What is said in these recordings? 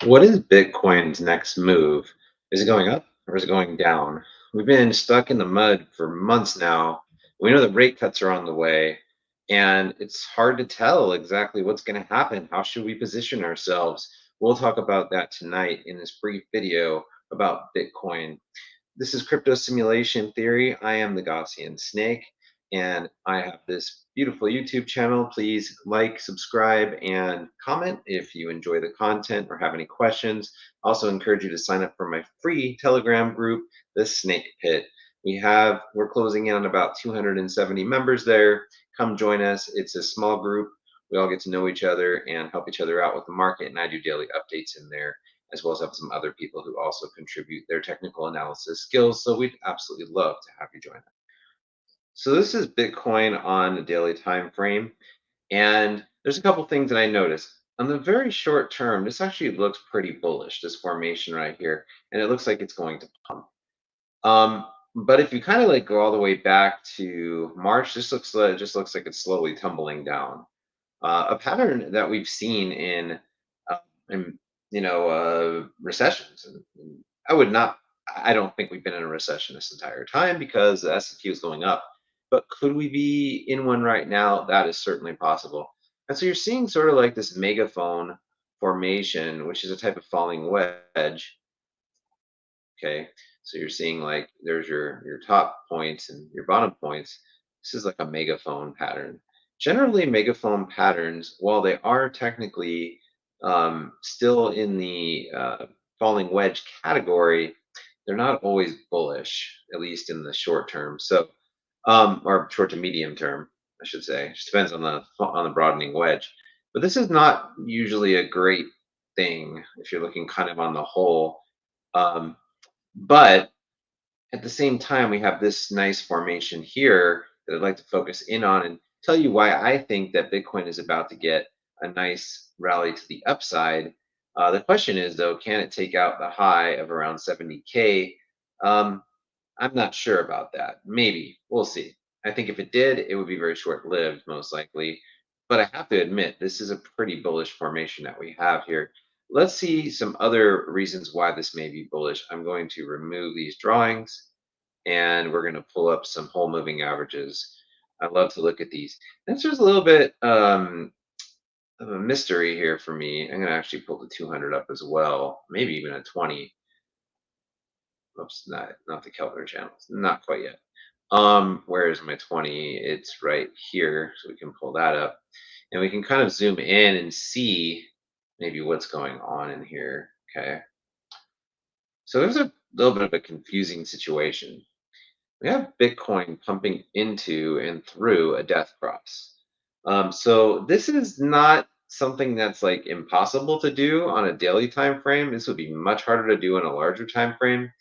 What is Bitcoin's next move? Is it going up or is it going down? We've been stuck in the mud for months now. We know that rate cuts are on the way, and it's hard to tell exactly what's going to happen. How should we position ourselves? We'll talk about that tonight in this brief video about Bitcoin. This is Crypto Simulation Theory. I am the Gaussian Snake, and I have this beautiful YouTube channel. Please like, subscribe, and comment if you enjoy the content or have any questions. Also encourage you to sign up for my free Telegram group, the Snake Pit. We're closing in on about 270 members there. Come join us. It's a small group. We all get to know each other and help each other out with the market, and I do daily updates in there, as well as have some other people who also contribute their technical analysis skills. So we'd absolutely love to have you join us. So this is Bitcoin on a daily time frame, and there's a couple things that I noticed. On the very short term, this actually looks pretty bullish, this formation right here, and it looks like it's going to pump. Um, but if you kind of like go all the way back to March, this looks like, just looks like it's slowly tumbling down. A pattern that we've seen uh, in recessions. And I would not. I don't think we've been in a recession this entire time because the S&P is going up. But could we be in one right now? That is certainly possible. And so you're seeing sort of like this megaphone formation, which is a type of falling wedge. Okay, so you're seeing like there's your top points and your bottom points. This is like a megaphone pattern. Generally, megaphone patterns, while they are technically still in the falling wedge category, they're not always bullish, at least in the short term. So, or short to medium term, I should say. It just depends on the broadening wedge. But this is not usually a great thing if you're looking kind of on the whole. Um, but at the same time, we have this nice formation here that I'd like to focus in on and tell you why I think that Bitcoin is about to get a nice rally to the upside. The question is, though, can it take out the high of around 70K? Um, I'm not sure about that. Maybe. We'll see. I think if it did, it would be very short lived, most likely. But I have to admit, this is a pretty bullish formation that we have here. Let's see some other reasons why this may be bullish. I'm going to remove these drawings and we're going to pull up some whole moving averages. I love to look at these. That's just a little bit of a mystery here for me. I'm going to actually pull the 200 up as well, maybe even a 20. Oops, not the Kelvin channels, not quite yet. Where is my 20? It's right here, so we can pull that up, and we can kind of zoom in and see maybe what's going on in here. Okay, so there's a little bit of a confusing situation. We have Bitcoin pumping into and through a death cross. So this is not something that's like impossible to do on a daily time frame. This would be much harder to do on a larger time frame.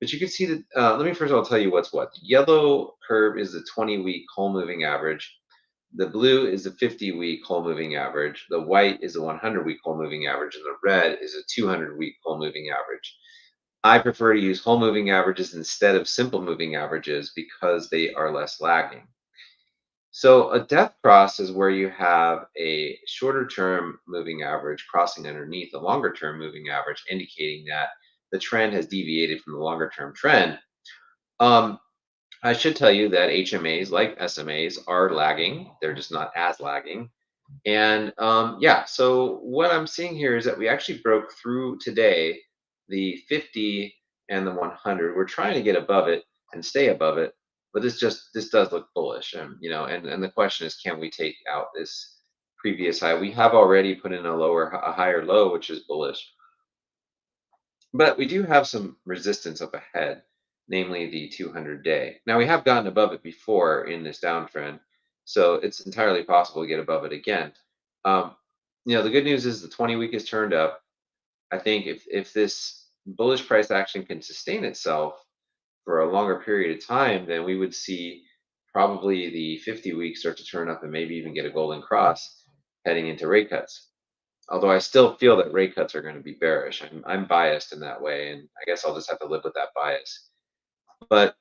But you can see that, let me first of all tell you what's what. The yellow curve is the 20-week whole moving average. The blue is the 50-week whole moving average. The white is the 100-week whole moving average. And the red is a 200-week whole moving average. I prefer to use whole moving averages instead of simple moving averages because they are less lagging. So a death cross is where you have a shorter term moving average crossing underneath a longer term moving average, indicating that the trend has deviated from the longer term trend. Um, I should tell you that HMAs, like SMAs, are lagging. They're just not as lagging. And yeah, so what I'm seeing here is that we actually broke through today the 50 and the 100. We're trying to get above it and stay above it, but this does look bullish. And and the question is, can we take out this previous high? We have already put in a higher low, which is bullish, but we do have some resistance up ahead, namely the 200-day. Now we have gotten above it before in this downtrend, so it's entirely possible to get above it again. Um, the good news is the 20-week is turned up. I think if this bullish price action can sustain itself for a longer period of time, then we would see probably the 50-week start to turn up and maybe even get a golden cross heading into rate cuts. Although I still feel that rate cuts are going to be bearish. I'm biased in that way, and I guess I'll just have to live with that bias. But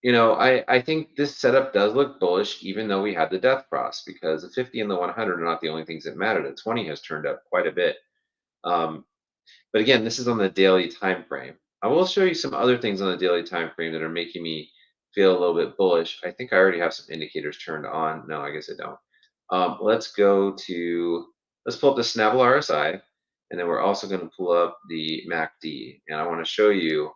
I think this setup does look bullish, even though we had the death cross, because the 50 and the 100 are not the only things that matter. The 20 has turned up quite a bit. Um, But again, this is on the daily time frame. I will show you some other things on the daily time frame that are making me feel a little bit bullish. I think I already have some indicators turned on. No, I guess I don't. Let's pull up the Snabble RSI, and then we're also going to pull up the MACD. And I want to show you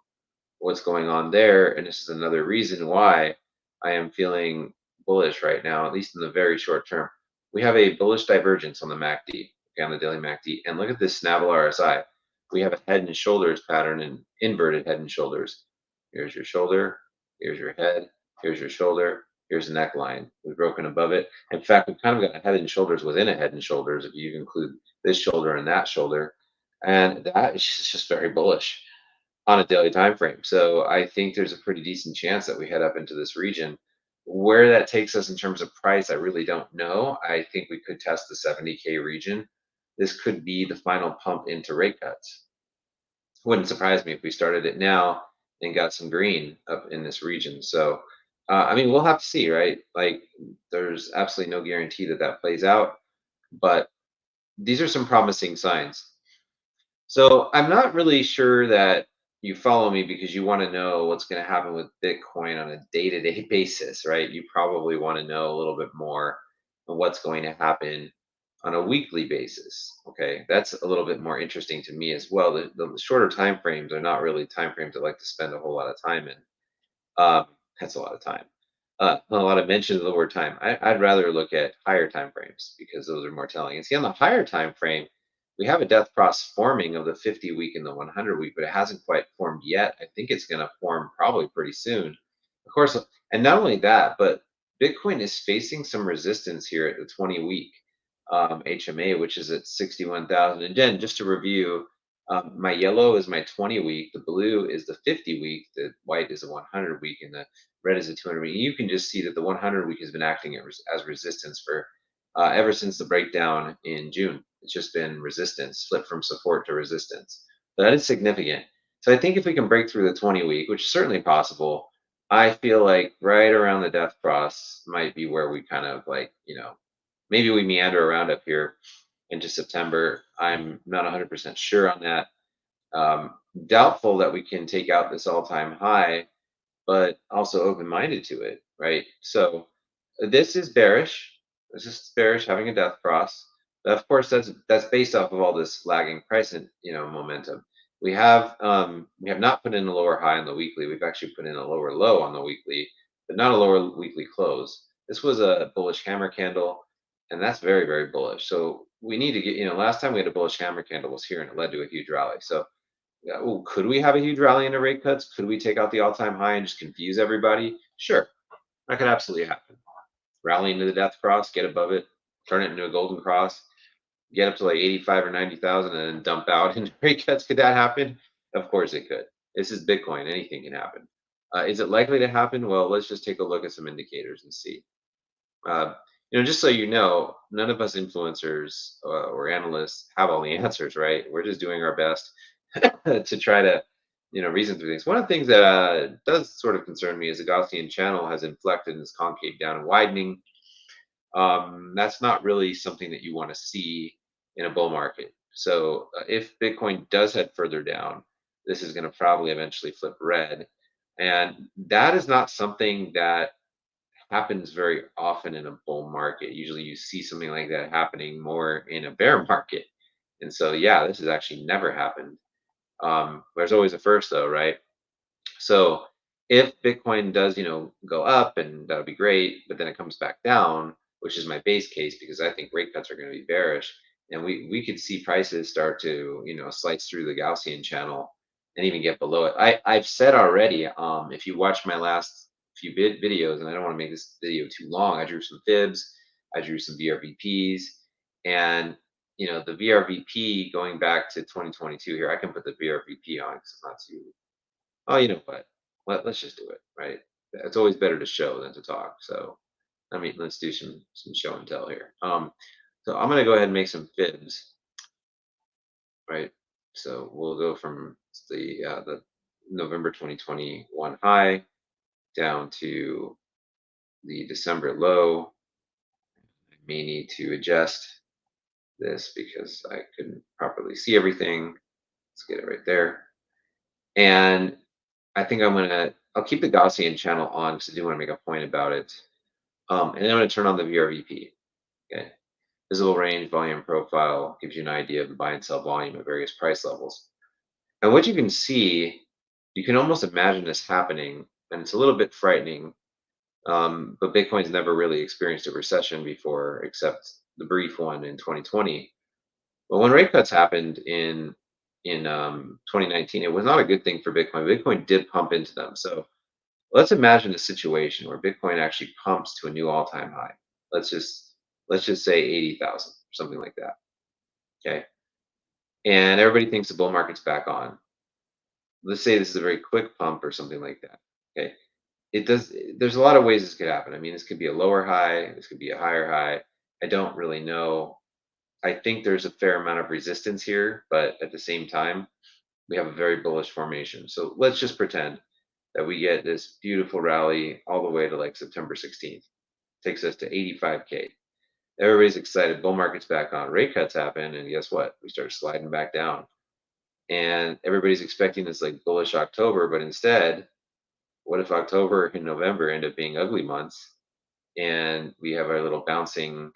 what's going on there. And this is another reason why I am feeling bullish right now, at least in the very short term. We have a bullish divergence on the MACD, okay, on the daily MACD. And look at this Snabble RSI. We have a head and shoulders pattern and inverted head and shoulders. Here's your shoulder, here's your head, here's your shoulder, here's the neckline. We've broken above it. In fact, we've kind of got a head and shoulders within a head and shoulders if you include this shoulder and that shoulder. And that is just very bullish on a daily time frame. So I think there's a pretty decent chance that we head up into this region. Where that takes us in terms of price, I really don't know. I think we could test the 70K region. This could be the final pump into rate cuts. Wouldn't surprise me if we started it now and got some green up in this region. So, I mean, we'll have to see, right? Like, there's absolutely no guarantee that that plays out, but these are some promising signs. So I'm not really sure that you follow me because you want to know what's going to happen with Bitcoin on a day-to-day basis, right? You probably want to know a little bit more on what's going to happen on a weekly basis. Okay, that's a little bit more interesting to me as well. The shorter time frames are not really time frames I like to spend a whole lot of time in. Um, that's a lot of time. A lot of mention of the word time. I'd rather look at higher time frames because those are more telling. And see, on the higher time frame, we have a death cross forming of the 50 week and the 100 week, but it hasn't quite formed yet. I think it's going to form probably pretty soon. Of course, and not only that, but Bitcoin is facing some resistance here at the 20 week HMA, which is at 61,000. And then just to review, my yellow is my 20 week, the blue is the 50 week, the white is the 100 week, and the red is the 200 week. You can just see that the 100 week has been acting as resistance for ever since the breakdown in June. It's just been resistance, flipped from support to resistance. So that is significant. So I think if we can break through the 20 week, which is certainly possible, I feel like right around the death cross might be where we kind of like, maybe we meander around up here into September. I'm not 100% sure on that. Um, Doubtful that we can take out this all-time high, but also open-minded to it, right? So this is bearish. This is bearish having a death cross. But of course, that's based off of all this lagging price and momentum. We have not put in a lower high on the weekly. We've actually put in a lower low on the weekly, but not a lower weekly close. This was a bullish hammer candle, and that's very, very bullish. So we need to get, last time we had a bullish hammer candle was here and it led to a huge rally. So yeah, well, could we have a huge rally into rate cuts? Could we take out the all-time high and just confuse everybody? Sure, that could absolutely happen. Rally into the death cross, get above it, turn it into a golden cross, get up to like 85 or 90,000 and then dump out into rate cuts. Could that happen? Of course it could. This is Bitcoin. Anything can happen. Is it likely to happen? Well, let's just take a look at some indicators and see. Uh, just so you know, none of us influencers or analysts have all the answers, right? We're just doing our best to try to, reason through things. One of the things that does sort of concern me is the Gaussian channel has inflected and is concave down and widening. That's not really something that you want to see in a bull market. So if Bitcoin does head further down, this is going to probably eventually flip red. And that is not something that happens very often in a bull market. Usually you see something like that happening more in a bear market. And so, yeah, this has actually never happened. There's always a first, though, right? So if Bitcoin does, go up, and that'll be great, but then it comes back down, which is my base case because I think rate cuts are going to be bearish, and we could see prices start to, slice through the Gaussian channel and even get below it. I've said already, if you watch my last few videos, and I don't want to make this video too long, I drew some fibs, I drew some VRVPs, and the VRVP going back to 2022 here, I can put the VRVP on because it's not too. Oh, you know what? Let's just do it, right? It's always better to show than to talk. So, I mean, let's do some show and tell here. So I'm gonna go ahead and make some fibs, right? So we'll go from the November 2021 high down to the December low. I may need to adjust this because I couldn't properly see everything. Let's get it right there. And I think I'll keep the Gaussian channel on because I do want to make a point about it. And then I'm going to turn on the VRVP. Okay. Visible range, volume profile gives you an idea of the buy and sell volume at various price levels. And what you can see, you can almost imagine this happening, and it's a little bit frightening. But Bitcoin's never really experienced a recession before, except the brief one in 2020. But when rate cuts happened in 2019, it was not a good thing for Bitcoin. Bitcoin did pump into them. So let's imagine a situation where Bitcoin actually pumps to a new all-time high. Let's just let's just say 80,000, something like that. Okay, and everybody thinks the bull market's back on. Let's say this is a very quick pump or something like that. Okay, it does. There's a lot of ways this could happen. I mean, this could be a lower high. This could be a higher high. I don't really know. I think there's a fair amount of resistance here, but at the same time, we have a very bullish formation. So let's just pretend that we get this beautiful rally all the way to like September 16th. Takes us to 85K. Everybody's excited. Bull market's back on. Rate cuts happen, and guess what? We start sliding back down. And everybody's expecting this like bullish October, but instead, what if October and November end up being ugly months, and we have our little bouncing,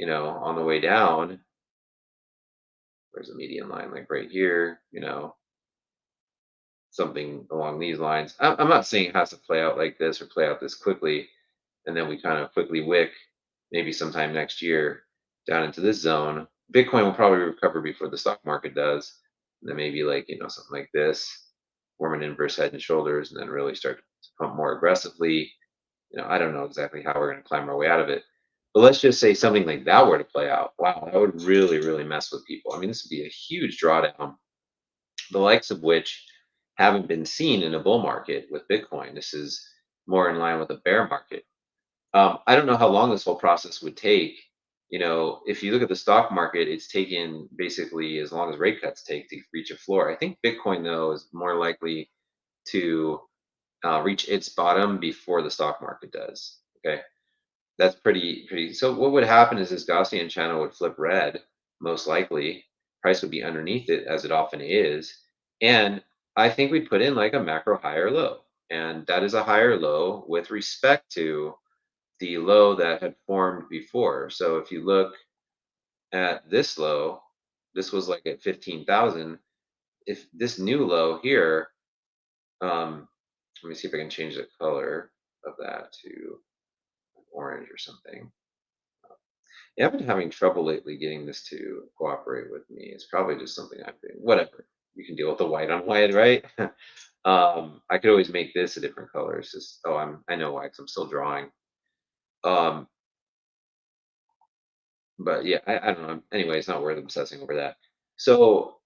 on the way down? Where's the median line? Like right here, something along these lines. I'm not saying it has to play out like this or play out this quickly, and then we kind of quickly wick maybe sometime next year down into this zone. Bitcoin will probably recover before the stock market does. And then maybe like, something like this, form an inverse head and shoulders, and then really start to pump more aggressively. I don't know exactly how we're going to climb our way out of it. But let's just say something like that were to play out. Wow, that would really, really mess with people. I mean, this would be a huge drawdown, the likes of which haven't been seen in a bull market with Bitcoin. This is more in line with a bear market. I don't know how long this whole process would take. If you look at the stock market, it's taken basically as long as rate cuts take to reach a floor. I think Bitcoin, though, is more likely to reach its bottom before the stock market does. Okay, that's pretty. So what would happen is this Gaussian channel would flip red, most likely. Price would be underneath it, as it often is, and I think we put in like a macro higher low, and that is a higher low with respect to the low that had formed before. So if you look at this low, this was like at 15,000. If this new low here, let me see if I can change the color of that to orange or something. Yeah, I've been having trouble lately getting this to cooperate with me. It's probably just something I've been, whatever. You can deal with the white on white, right? I could always make this a different color. It's just, oh, I know why, because I'm still drawing. Um, but yeah, I don't know. Anyway, it's not worth obsessing over that. So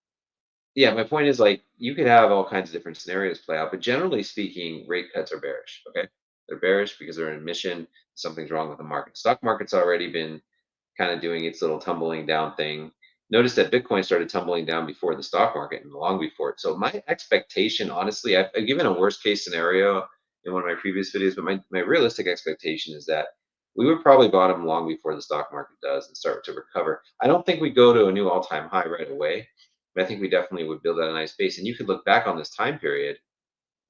yeah, my point is like you could have all kinds of different scenarios play out, but generally speaking, rate cuts are bearish. Okay, they're bearish because they're an admission something's wrong with the market. Stock market's already been kind of doing its little tumbling down thing. Notice that Bitcoin started tumbling down before the stock market and long before it. So my expectation, honestly, I've given a worst case scenario in one of my previous videos, but my realistic expectation is that we would probably bottom long before the stock market does and start to recover. I don't think we go to a new all-time high right away, but I think we definitely would build at a nice base. And you could look back on this time period,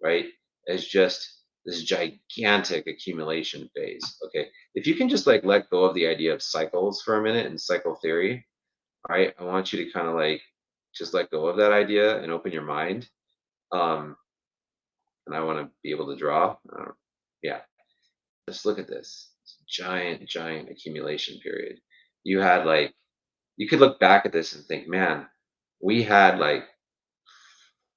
right, as just this gigantic accumulation phase. Okay. If you can just like let go of the idea of cycles for a minute and cycle theory, right? I want you to kind of like just let go of that idea and open your mind. Um, and I want to be able to draw. Yeah. Just look at this giant, giant accumulation period. You had like, you could look back at this and think, man, we had like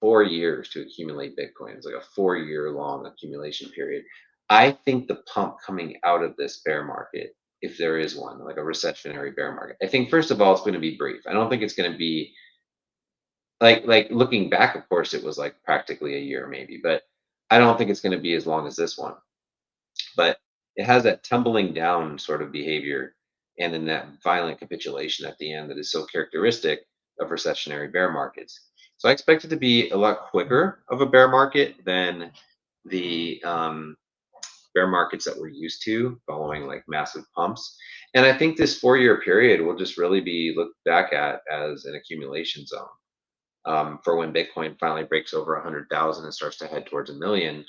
4 years to accumulate Bitcoin. It's like a 4 year long accumulation period. I think the pump coming out of this bear market, if there is one, like a recessionary bear market, I think first of all, it's going to be brief. I don't think it's going to be like looking back, of course, it was like practically a year maybe, but I don't think it's going to be as long as this one. But it has that tumbling down sort of behavior and then that violent capitulation at the end that is so characteristic of recessionary bear markets. So I expect it to be a lot quicker of a bear market than the bear markets that we're used to following like massive pumps. And I think this 4 year period will just really be looked back at as an accumulation zone. for when Bitcoin finally breaks over 100,000 and starts to head towards a million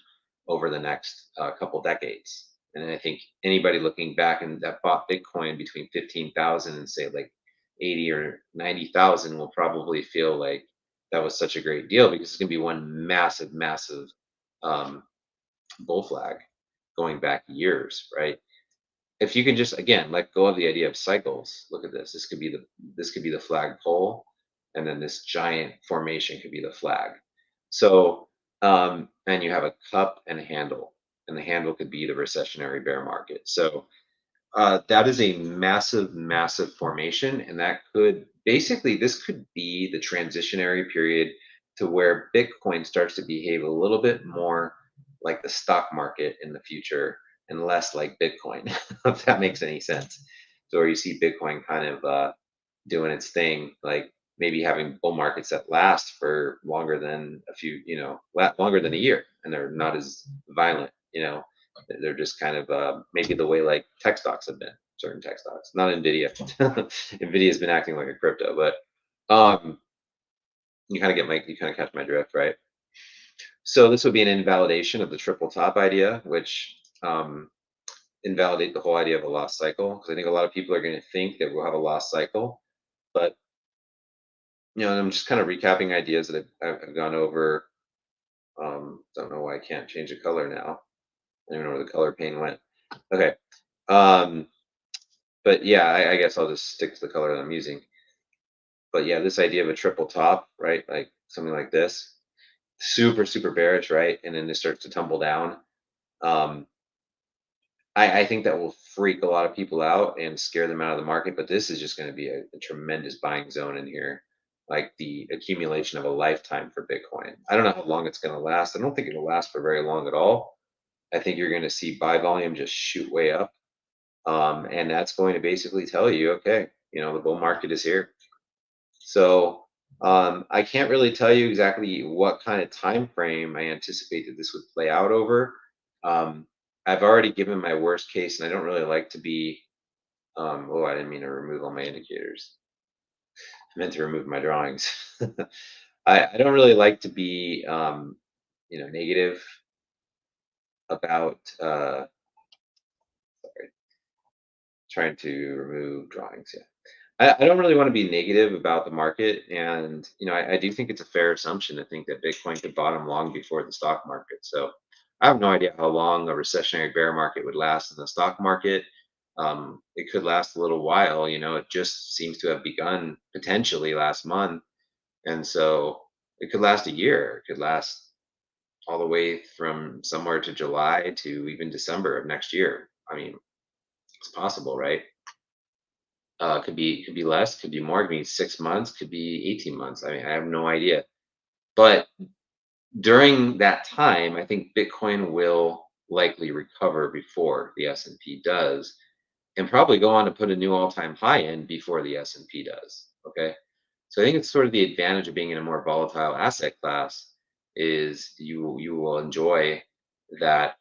over the next couple decades. And I think anybody looking back and that bought Bitcoin between 15,000 and say like 80 or 90,000 will probably feel like that was such a great deal because it's going to be one massive, massive um, bull flag going back years, right? If you can just again let go of the idea of cycles, look at this. This could be the flagpole, and then this giant formation could be the flag. So and you have a cup and a handle, and the handle could be the recessionary bear market. So that is a massive, massive formation, and that could basically this could be the transitionary period to where Bitcoin starts to behave a little bit more like the stock market in the future and less like Bitcoin, if that makes any sense. So where you see Bitcoin kind of doing its thing, like maybe having bull markets that last for longer than a few, longer than a year, and they're not as violent. They're just kind of maybe the way like tech stocks have been, certain tech stocks, not Nvidia. Nvidia's been acting like a crypto, but you kind of catch my drift, right? So this would be an invalidation of the triple top idea, which invalidate the whole idea of a lost cycle. Because I think a lot of people are going to think that we'll have a lost cycle, but I'm just kind of recapping ideas that I've gone over. Don't know why I can't change the color now. I don't even know where the color pane went. Okay. Um, but yeah, I guess I'll just stick to the color that I'm using. But yeah, this idea of a triple top, right? Like something like this, super, super bearish, right? And then it starts to tumble down. Um, I think that will freak a lot of people out and scare them out of the market. But this is just going to be a tremendous buying zone in here, like the accumulation of a lifetime for Bitcoin. I don't know how long it's going to last. I don't think it'll last for very long at all. I think you're going to see buy volume just shoot way up. And that's going to basically tell you, okay, the bull market is here. So I can't really tell you exactly what kind of time frame I anticipate that this would play out over. Um, I've already given my worst case, and I don't really like to be. Oh, I didn't mean to remove all my indicators. I meant to remove my drawings. I don't really like to be, negative about. Sorry, trying to remove drawings. Yeah. I don't really want to be negative about the market, and I do think it's a fair assumption to think that Bitcoin could bottom long before the stock market. So I have no idea how long a recessionary bear market would last in the stock market. It could last a little while. It just seems to have begun potentially last month, and so it could last a year. It could last all the way from somewhere to July to even December of next year. I mean, it's possible, right? Could be less, could be more, could be 6 months, could be 18 months. I mean, I have no idea. But during that time, I think Bitcoin will likely recover before the S&P does, and probably go on to put a new all-time high in before the S&P does. Okay, so I think it's sort of the advantage of being in a more volatile asset class is you will enjoy that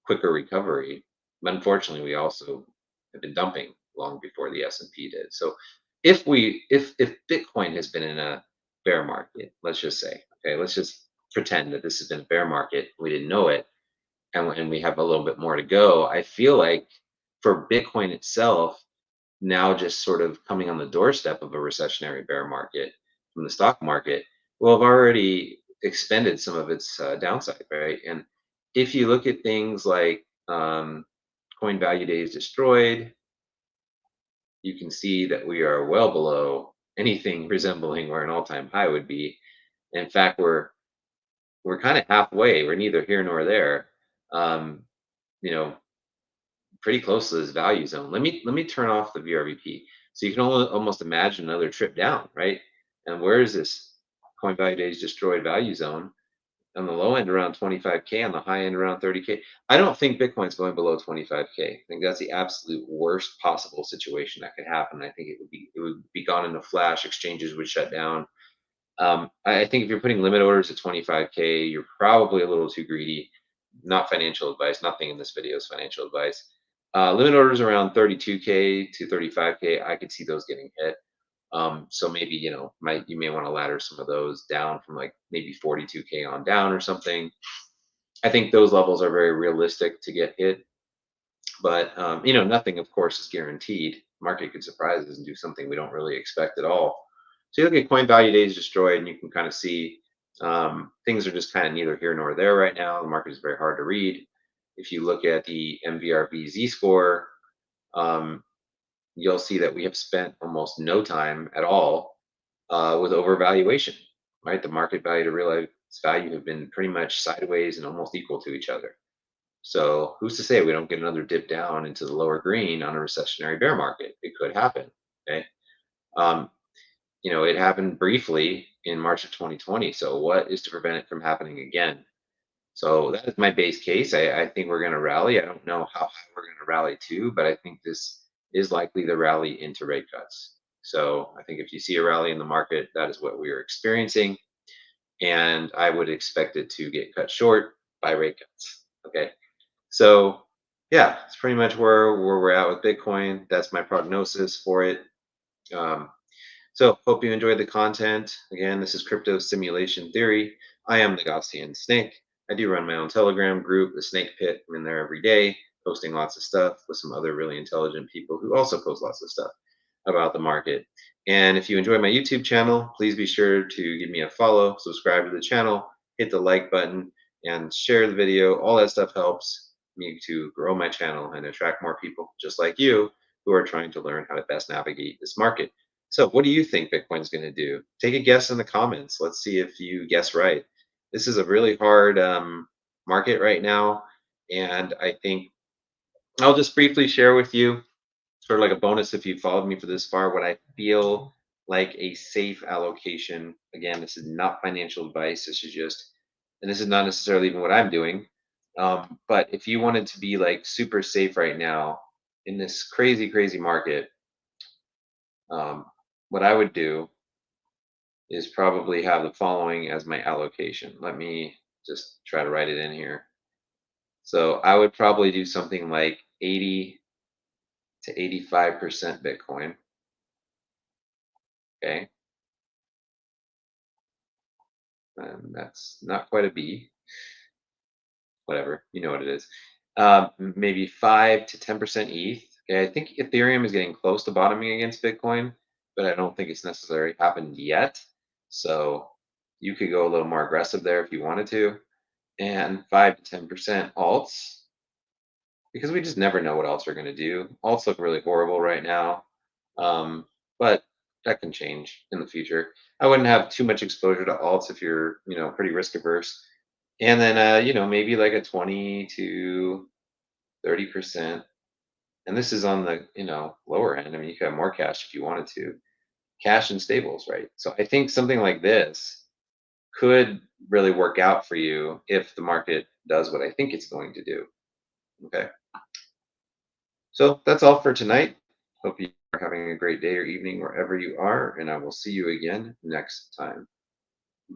quicker recovery. But unfortunately, we also have been dumping long before the S&P did. So if Bitcoin has been in a bear market, let's just say, okay, let's just pretend that this has been a bear market. We didn't know it, and we have a little bit more to go. I feel like for Bitcoin itself, now just sort of coming on the doorstep of a recessionary bear market from the stock market will have already expended some of its downside, right? And if you look at things like coin value days destroyed, you can see that we are well below anything resembling where an all-time high would be. In fact, we're kind of halfway. We're neither here nor there. Um, you know, pretty close to this value zone. Let me turn off the VRVP so you can almost imagine another trip down, right? And where is this coin value days destroyed value zone? On the low end around 25K, on the high end around 30K. I don't think Bitcoin's going below 25K. I think that's the absolute worst possible situation that could happen. I think it would be gone in a flash. Exchanges would shut down. I think if you're putting limit orders at 25K, you're probably a little too greedy. Not financial advice. Nothing in this video is financial advice. Limit orders around 32K to 35K. I could see those getting hit. So maybe, you may want to ladder some of those down from like maybe 42K on down or something. I think those levels are very realistic to get hit, but nothing, of course, is guaranteed. Market could surprise us and do something we don't really expect at all. So you look at coin value days destroyed, and you can kind of see things are just kind of neither here nor there right now. The market is very hard to read. If you look at the MVRV score, um, you'll see that we have spent almost no time at all with overvaluation. Right, the market value to realized value have been pretty much sideways and almost equal to each other. So who's to say we don't get another dip down into the lower green on a recessionary bear market? It could happen. Okay. Um, it happened briefly in March of 2020. So what is to prevent it from happening again? So that is my base case. I think we're going to rally. I don't know how high we're going to rally to, but I think this is likely the rally into rate cuts. So I think if you see a rally in the market, that is what we are experiencing. And I would expect it to get cut short by rate cuts. Okay. So yeah, it's pretty much where we're at with Bitcoin. That's my prognosis for it. Um, so hope you enjoyed the content. Again, this is Crypto Simulation Theory. I am the Gaussian Snake. I do run my own Telegram group, the Snake Pit. I'm in there every day, posting lots of stuff with some other really intelligent people who also post lots of stuff about the market. And if you enjoy my YouTube channel, please be sure to give me a follow, subscribe to the channel, hit the like button, and share the video. All that stuff helps me to grow my channel and attract more people just like you who are trying to learn how to best navigate this market. So, what do you think Bitcoin's going to do? Take a guess in the comments. Let's see if you guess right. This is a really hard market right now, and I think I'll just briefly share with you, sort of like a bonus if you followed me for this far, what I feel like a safe allocation. Again, this is not financial advice. This is just, and this is not necessarily even what I'm doing. But if you wanted to be like super safe right now in this crazy, crazy market, um, what I would do is probably have the following as my allocation. Let me just try to write it in here. So I would probably do something like 80 to 85% Bitcoin. Okay. And that's not quite a B, whatever, you know what it is. Maybe 5 to 10% ETH. Okay, I think Ethereum is getting close to bottoming against Bitcoin, but I don't think it's necessarily happened yet. So you could go a little more aggressive there if you wanted to. And 5 to 10% alts, because we just never know what else are going to do. Alts look really horrible right now, um, but that can change in the future. I wouldn't have too much exposure to alts if you're, pretty risk averse. And then, maybe like a 20 to 30%. And this is on the, lower end. I mean, you could have more cash if you wanted to. Cash and stables, right? So I think something like this could really work out for you if the market does what I think it's going to do. Okay. So that's all for tonight. Hope you are having a great day or evening wherever you are, and I will see you again next time.